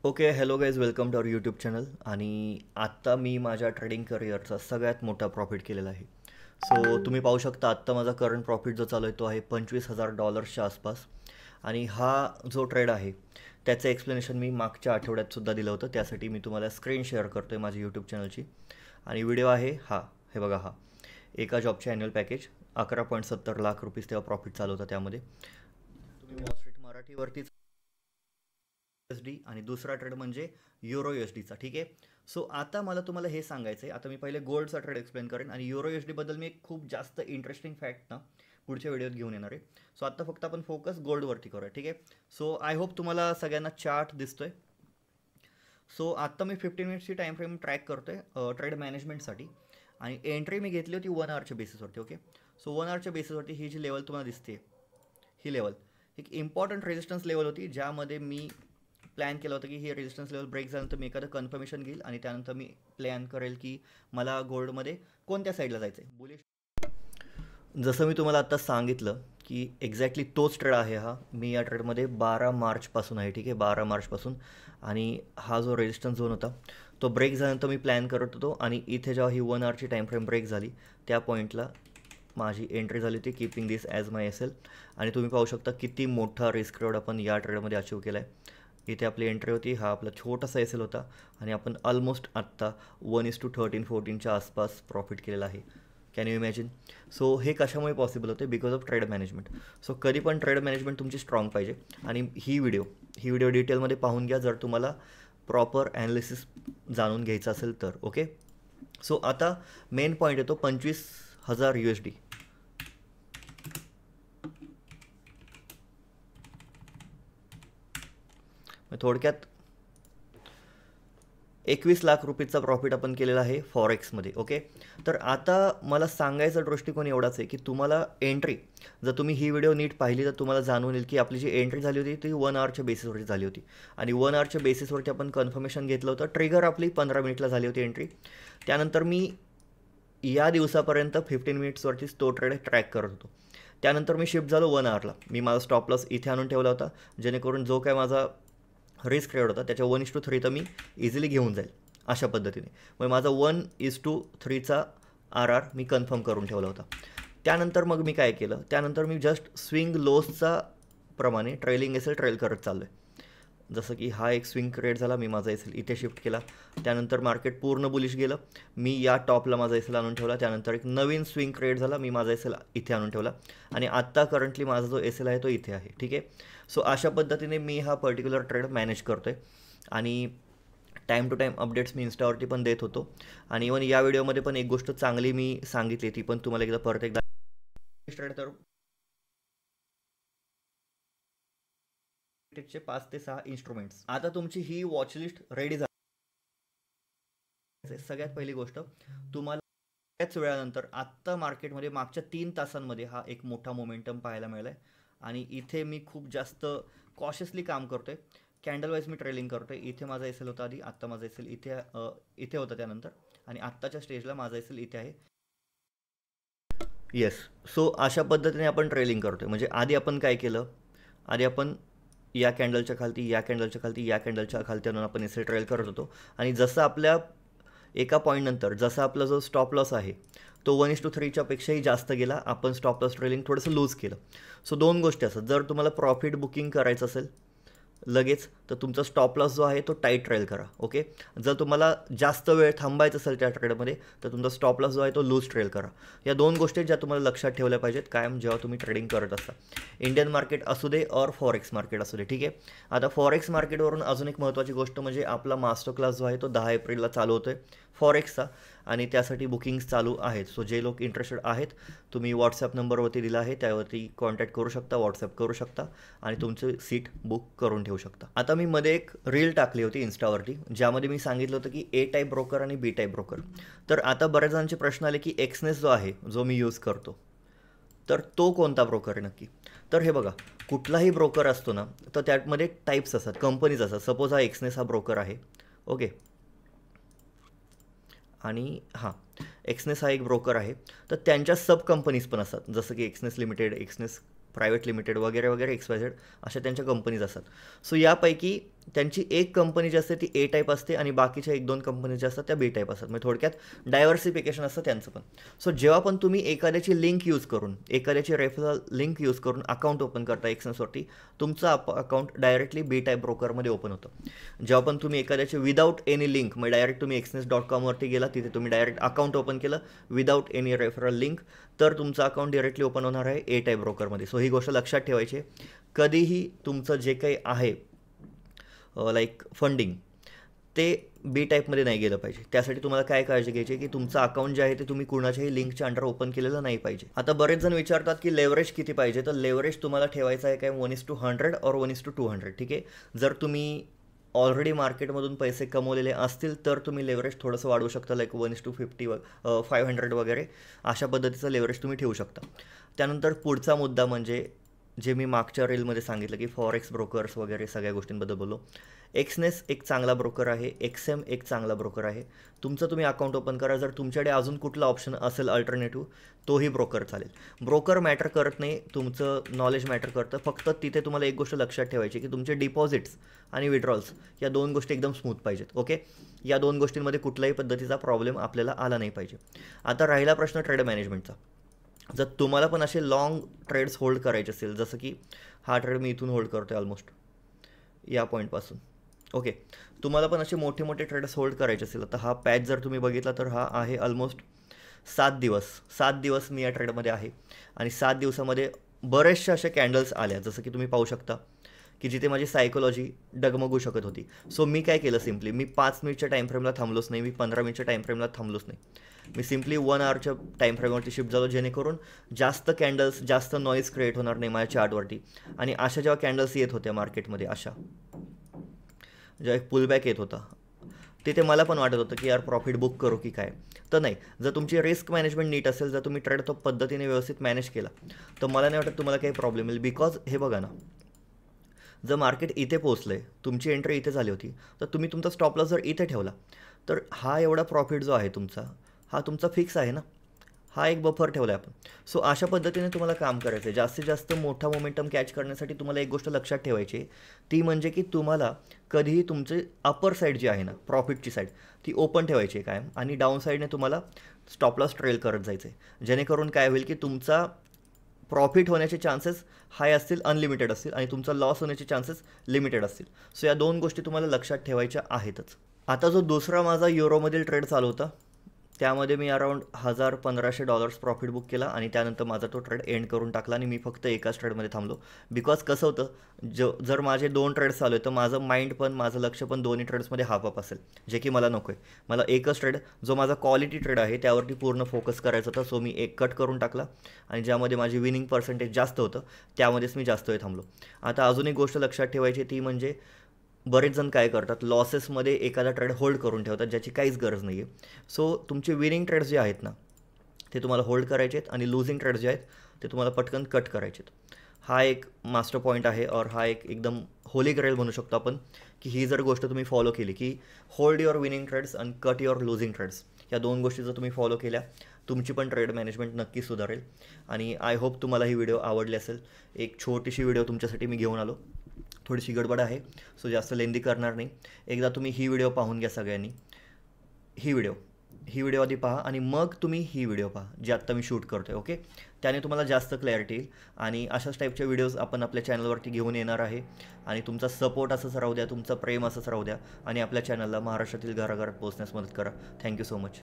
Okay, hello guys, welcome to our YouTube channel. आणि आत्ता मी माझ्या ट्रेडिंग करिअरचा सगळ्यात मोठा प्रॉफिट केलेला आहे. सो तुम्ही पाहू शकता आत्ता माझा करंट प्रॉफिट जो चालू आहे तो आहे $25,000च्या आसपास. आणि हा जो ट्रेड आहे त्याचं एक्सप्लेनेशन मी मागच्या आठवड्यातसुद्धा दिलं होतं. त्यासाठी मी तुम्हाला स्क्रीन शेअर करतो आहे माझी यूट्यूब चॅनलची. आणि व्हिडिओ आहे हा, हे बघा हा. एका जॉबचे ॲन्युअल पॅकेज 11.70 लाख रुपीज तेव्हा प्रॉफिट चालू होता. त्यामध्ये तुम्ही वॉल स्ट्रीट मराठीवरतीच USD आणि दुसरा ट्रेड म्हणजे युरो USDचा. ठीक आहे. सो आता मला तुम्हाला हे सांगायचं आहे. आता मी पहिले गोल्डचा ट्रेड एक्सप्लेन करेन आणि युरो USD बद्दल मी एक खूप जास्त इंटरेस्टिंग फॅक्ट ना पुढच्या व्हिडिओत घेऊन येणार आहे. सो आता फक्त आपण फोकस गोल्डवरती करूया. ठीक आहे. सो आय होप तुम्हाला सगळ्यांना चार्ट दिसतोय. सो आत्ता मी 15 मिनिट्सची टाईम फ्रेम ट्रॅक करतोय ट्रेड मॅनेजमेंटसाठी. आणि एंट्री मी घेतली होती 1 आवरच्या बेसिसवरती. ओके. सो 1 आवरच्या बेसिसवरती ही जी लेवल तुम्हाला दिसते, ही लेवल एक इम्पॉर्टंट रेजिस्टन्स लेवल होती, ज्यामध्ये मी प्लॅन केलं होतं की ही रेजिस्टन्स लेवल ब्रेक झाल्यानंतर मी एखादं कन्फर्मेशन घेईल आणि त्यानंतर मी प्लॅन करेल की मला गोल्डमध्ये कोणत्या साईडला जायचं आहे. बुलिश, जसं मी तुम्हाला आत्ता सांगितलं की एक्झॅक्टली तोच ट्रेड आहे हा. मी या ट्रेडमध्ये 12 मार्चपासून आहे. ठीक आहे, 12 मार्चपासून. आणि हा जो रेजिस्टन्स झोन होता तो ब्रेक झाल्यानंतर मी प्लॅन करत होतो. आणि इथे जेव्हा ही 1 आवरची टाईम फ्रेम ब्रेक झाली त्या पॉईंटला माझी एंट्री झाली होती, कीपिंग दिस ॲज माय एस एल. आणि तुम्ही पाहू शकता किती मोठा रिस्क रेवॉर्ड आपण या ट्रेडमध्ये अचीव केला आहे. इथे आपली एंट्री होती, हा आपला छोटासा एस एल होता आणि आपण ऑलमोस्ट आत्ता 1:13-14च्या आसपास प्रॉफिट केलेला आहे. Can you imagine? सो हे कशामुळे पॉसिबल होते? Because of trade management. So कधी पण ट्रेड मॅनेजमेंट तुमची स्ट्रॉंग पाहिजे. आणि ही व्हिडिओ डिटेलमध्ये पाहून घ्या जर तुम्हाला प्रॉपर ॲनालिसिस जाणून घ्यायचं असेल तर. ओके. सो आता मेन पॉईंट येतो 25,000 USD. थोडक्यात 21 लाख रुपीजचा प्रॉफिट आपण केलेला आहे फॉरेक्समध्ये. ओके. तर आता मला सांगायचा दृष्टिकोन एवढाच आहे की तुम्हाला एंट्री, जर तुम्ही ही व्हिडिओ नीट पाहिली तर तुम्हाला जाणून येईल की आपली जी एंट्री झाली होती ती 1 आवरच्या बेसिसवरती झाली होती. आणि 1 आवरच्या बेसिसवरती आपण कन्फर्मेशन घेतलं होतं. ट्रिगर आपली 15 मिनिटला झाली होती एंट्री. त्यानंतर मी या दिवसापर्यंत 15 मिनिट्सवरतीच तो ट्रेड ट्रॅक करत होतो. त्यानंतर मी शिफ्ट झालो 1 आवरला. मी माझा स्टॉप लॉस इथे आणून ठेवला होता, जेणेकरून जो काय माझा रिस्क रेट होता त्याच्या 1:3 तर मी इझिली घेऊन जाईल अशा पद्धतीने. मग माझा 1:3चा RR मी कन्फर्म करून ठेवला होता. त्यानंतर मग मी काय केलं, त्यानंतर मी जस्ट स्विंग लोसचा प्रमाणे ट्रेलिंग एस एल ट्रेल करत चाललो आहे. जसं की हा एक स्विंग क्रिएट झाला, मी माझा एस एल इथे शिफ्ट केला. त्यानंतर मार्केट पूर्ण बुलिश गेलं, मी या टॉपला माझा एस एल आणून ठेवला. त्यानंतर एक नवीन स्विंग क्रिएट झाला, मी माझा एस एल इथे आणून ठेवला. आणि आत्ता करंटली माझा जो एस एल आहे तो इथे आहे. ठीक आहे. सो अशा पद्धतीने मी हा पर्टिक्युलर ट्रेड मॅनेज करतो आहे. आणि टाईम टू टाईम अपडेट्स मी इन्स्टावरती पण देत होतो. आणि इवन या व्हिडिओमध्ये पण एक गोष्ट चांगली मी सांगितली, ती पण तुम्हाला एकदा परत एकदा ट्रेड तर 5 ते 6 इन्स्ट्रुमेंट्स. आता तुमची ही वॉचलिस्ट रेडी झाली. सगळ्यात पहिली गोष्ट, तुम्हाला बऱ्याच वेळानंतर आत्ता मार्केटमध्ये मागच्या 3 तासांमध्ये हा एक मोठा मोमेंटम पाहायला मिळाला आहे. आणि इथे मी खूप जास्त कॉशियसली काम करतो आहे. कॅन्डल वाईज मी ट्रेलिंग करतो आहे. इथे माझा एस एल होता आधी, आत्ता माझा एस एल इथे होता त्यानंतर. आणि आत्ताच्या स्टेजला माझा एस एल इथे आहे. येस. सो अशा पद्धतीने आपण ट्रेलिंग करतो आहे. म्हणजे आधी आपण काय केलं, आधी आपण या कॅन्डलच्या खालती, या कॅन्डलच्या खालती, या कॅन्डलच्या खालती आणून आपण एस एल ट्रेल करत होतो. आणि जसं आपल्या एका पॉईंटनंतर जसा आपला जो स्टॉप लॉस आहे तो 1:3च्या पेक्षाही जास्त गेला, आपण स्टॉप लॉस ट्रेलिंग थोडंसं लूज केलं. सो 2 गोष्टी असतात. जर तुम्हाला प्रॉफिट बुकिंग करायचं असेल लगेच, तर तुमचा स्टॉप लॉस जो आहे तो टाईट ट्रेल करा. ओके. जर तुम्हाला जास्त वेळ थांबायचं असेल त्या ट्रेडमध्ये तर तुमचा स्टॉप लॉस जो आहे तो लूज ट्रेल करा. या 2 गोष्टी ज्या तुम्हाला लक्षात ठेवल्या पाहिजेत कायम जेव्हा तुम्ही ट्रेडिंग करत असता, इंडियन मार्केट असू दे और फॉरेक्स मार्केट असू दे. ठीक आहे. आता फॉरेक्स मार्केटवरून अजून एक महत्त्वाची गोष्ट म्हणजे आपला मास्टर क्लास जो आहे तो 10 एप्रिलला चालू होतो आहे फॉरेक्सचा. आणि त्यासाठी बुकिंग्स चालू आहेत. सो जे लोक इंटरेस्टेड आहेत, तुम्ही व्हॉट्सॲप नंबरवरती दिला आहे त्यावरती कॉन्टॅक्ट करू शकता, व्हॉट्सॲप करू शकता आणि तुमचं सीट बुक करून ठेवू शकता. आता मी मध्ये एक रील टाकली होती इन्स्टावरती, ज्यामध्ये मी सांगितलं होतं की ए टाईप ब्रोकर आणि बी टाईप ब्रोकर. तर आता बऱ्याच जणांचे प्रश्न आले की एक्सनेस जो आहे जो मी यूज करतो तर तो कोणता ब्रोकर आहे नक्की. तर हे बघा, कुठलाही ब्रोकर असतो ना तर त्यामध्ये टाईप्स असतात, कंपनीज असतात. सपोज हा एक्सनेस हा ब्रोकर आहे. ओके. आणि हां, एक्सनेस हा एक ब्रोकर आहे. तर त्यांच्या सब कंपनीज पण असतात, जसं की Exness limited, Exness private limited वगैरे वगैरे XYZ अशा त्यांच्या कंपनीज असतात. सो यापैकी त्यांची एक कंपनी जी असते ती ए टाईप असते आणि बाकीच्या 1-2 कंपनी ज्या असतात त्या बी टाईप असतात. म्हणजे थोडक्यात डायव्हर्सिफिकेशन असतं त्यांचं पण. सो जेव्हा पण तुम्ही एखाद्याची लिंक यूज करून, एखाद्याची रेफरल लिंक यूज करून अकाउंट ओपन करता एक्सनेसवरती, तुमचं अकाउंट डायरेक्टली बी टाईप ब्रोकरमध्ये ओपन होतं. जेव्हा पण तुम्ही एखाद्याचे विदाऊट एनी लिंक, मग डायरेक्ट तुम्ही exness.com वरती गेला, तिथे तुम्ही डायरेक्ट अकाउंट ओपन केलं विदाऊट एनी रेफरल लिंक, तर तुमचं अकाउंट डायरेक्टली ओपन होणार आहे ए टाईप ब्रोकरमध्ये. सो ही गोष्ट लक्षात ठेवायची आहे. कधीही तुमचं जे काही आहे लाईक फंडिंग ते बी टाईपमध्ये नाही गेलं पाहिजे. त्यासाठी तुम्हाला काय काळजी घ्यायची आहे की तुमचं अकाउंट जे आहे ते तुम्ही कुणाच्याही लिंकच्या अंडर ओपन केलेलं नाही पाहिजे. आता बरेच जण विचारतात की लेवरेज किती पाहिजे, तर लेवरेज तुम्हाला ठेवायचं आहे काय 1:100 और 1:200. ठीक आहे. जर तुम्ही ऑलरेडी मार्केटमधून पैसे कमवलेले असतील तर तुम्ही लेवरेज थोडंसं वाढवू शकता, लाईक 1:50 500 वगैरे अशा पद्धतीचं लेवरेज तुम्ही ठेवू शकता. त्यानंतर पुढचा मुद्दा म्हणजे जे मी मागच्या रीलमध्ये सांगितलं की फॉरेक्स ब्रोकर्स वगैरे सगळ्या गोष्टींबद्दल बोललो. एक्सनेस एक चांगला ब्रोकर आहे, एक्सएम एक चांगला ब्रोकर आहे. तुमचं तुम्ही अकाउंट ओपन करा. जर तुमच्याकडे अजून कुठला ऑप्शन असेल अल्टरनेटिव्ह, तोही ब्रोकर चालेल. ब्रोकर मॅटर करत नाही, तुमचं नॉलेज मॅटर करतं. फक्त तिथे तुम्हाला एक गोष्ट लक्षात ठेवायची की तुमचे डिपॉझिट्स आणि विड्रॉल्स या 2 गोष्टी एकदम स्मूथ पाहिजेत. ओके. या 2 गोष्टींमध्ये कुठल्याही पद्धतीचा प्रॉब्लेम आपल्याला आला नाही पाहिजे. आता राहिला प्रश्न ट्रेड मॅनेजमेंटचा. जर तुम्हाला पण असे लॉंग ट्रेड्स होल्ड करायचे असेल, जसं की हा ट्रेड मी इथून होल्ड करतो आहे ऑलमोस्ट या पॉईंटपासून. ओके. तुम्हाला पण असे मोठे मोठे ट्रेड्स होल्ड करायचे असेल, तर हा पॅच जर तुम्ही बघितला तर हा आहे ऑलमोस्ट 7 दिवस मी या ट्रेडमध्ये आहे. आणि 7 दिवसामध्ये बरेचशा अशा कॅन्डल्स आल्या, जसं की तुम्ही पाहू शकता की जिथे माझी सायकोलॉजी डगमगू शकत होती. सो मी काय केलं, सिम्पली मी 5 मिनिटच्या टाईम फ्रेमला थांबलोच नाही, मी 15 मिनिटच्या टाईम फ्रेमला थांबलोच नाही. मी सिम्पली 1 आवरच्या टाईम फ्रेमवरती शिफ्ट झालो, जेणेकरून जास्त कॅन्डल्स, जास्त नॉईज क्रिएट होणार नाही माझ्या चार्टवरती. आणि अशा जेव्हा कॅन्डल्स येत होत्या मार्केटमध्ये, अशा जेव्हा एक पुलबॅक येत होता, तिथे मला पण वाटत होतं की यार प्रॉफिट बुक करू की काय. तर नाही, जर तुमची रिस्क मॅनेजमेंट नीट असेल, जर तुम्ही ट्रेड तो पद्धतीने व्यवस्थित मॅनेज केला, तर मला नाही वाटत तुम्हाला काही प्रॉब्लेम येईल. बिकॉज हे बघा ना, जर मार्केट इथे पोहोचलं आहे, तुमची एंट्री इथे झाली होती, तर तुम्ही तुमचा स्टॉप लॉस जर इथे ठेवला, तर हा एवढा प्रॉफिट जो आहे तुमचा, हा तुमचा फिक्स आहे ना. हा एक बफर ठेवला आहे आपण. सो अशा पद्धतीने तुम्हाला काम करायचं आहे. जास्तीत जास्त मोठा मोमेंटम कॅच करण्यासाठी तुम्हाला एक गोष्ट लक्षात ठेवायची आहे, ती म्हणजे की तुम्हाला कधीही तुमचे अपर साईड जी आहे ना, प्रॉफिटची साईड, ती ओपन ठेवायची आहे कायम. आणि डाऊन साईडने तुम्हाला स्टॉप लॉस ट्रेल करत जायचं आहे. जेणेकरून काय होईल की तुमचा प्रॉफिट होण्याचे चान्सेस हाय असतील, अनलिमिटेड असतील, आणि तुमचा लॉस होण्याचे चान्सेस लिमिटेड असतील. सो या 2 गोष्टी तुम्हाला लक्षात ठेवायच्या आहेतच. आता जो दुसरा माझा युरोमधील ट्रेड चालू होता, त्यामध्ये मी अराऊंड $1,000-1,500 प्रॉफिट बुक केला आणि त्यानंतर माझा तो ट्रेड एंड करून टाकला आणि मी फक्त एकाच ट्रेडमध्ये थांबलो. बिकॉज कसं होतं, जर माझे 2 ट्रेड्स चालू आहेत, तर माझं माइंड पण, माझं लक्ष पण दोन्ही ट्रेड्समध्ये हाफ अप असेल, जे की मला नको आहे. मला एकच ट्रेड, जो माझा क्वालिटी ट्रेड आहे, त्यावरती पूर्ण फोकस करायचा होता. सो मी एक कट करून टाकला आणि ज्यामध्ये माझी विनिंग पर्सेंटेज जास्त होतं, त्यामध्येच मी जास्त वेळ थांबलो. आता अजून एक गोष्ट लक्षात ठेवायची, ती म्हणजे बरेच जण काय करतात, लॉसेसमध्ये एखादा ट्रेड होल्ड करून ठेवतात, ज्याची काहीच गरज नाही आहे. सो तुमचे विनिंग ट्रेड्स जे आहेत ना, ते तुम्हाला होल्ड करायचे आहेत आणि लुझिंग ट्रेड्स जे आहेत ते तुम्हाला पटकन कट करायचे आहेत. हा एक मास्टर पॉईंट आहे, और हा एक एकदम होली ग्रेल म्हणू शकतो आपण, की ही जर गोष्ट तुम्ही फॉलो केली, की होल्ड युअर विनिंग ट्रेड्स आणि कट युअर लुझिंग ट्रेड्स, या 2 गोष्टी जर तुम्ही फॉलो केल्या, तुमची पण ट्रेड मॅनेजमेंट नक्की सुधारेल. आणि आय होप तुम्हाला ही व्हिडिओ आवडली असेल. एक छोटीशी व्हिडिओ तुमच्यासाठी मी घेऊन आलो. थोडीशी गडबड आहे, सो जास्त लेंदी करणार नाही. एकदा तुम्ही ही व्हिडिओ पाहून घ्या सगळ्यांनी. ही व्हिडिओ आधी पहा आणि मग तुम्ही ही व्हिडिओ पहा, जी आत्ता मी शूट करतो आहे. ओके. त्याने तुम्हाला जास्त क्लॅरिटी येईल आणि अशाच टाईपच्या व्हिडिओज आपण आपल्या चॅनलवरती घेऊन येणार आहे. आणि तुमचा सपोर्ट असंच राहू द्या, तुमचं प्रेम असंच राहू द्या आणि आपल्या चॅनलला महाराष्ट्रातील घराघरात पोहोचण्यास मदत करा. Thank you so much.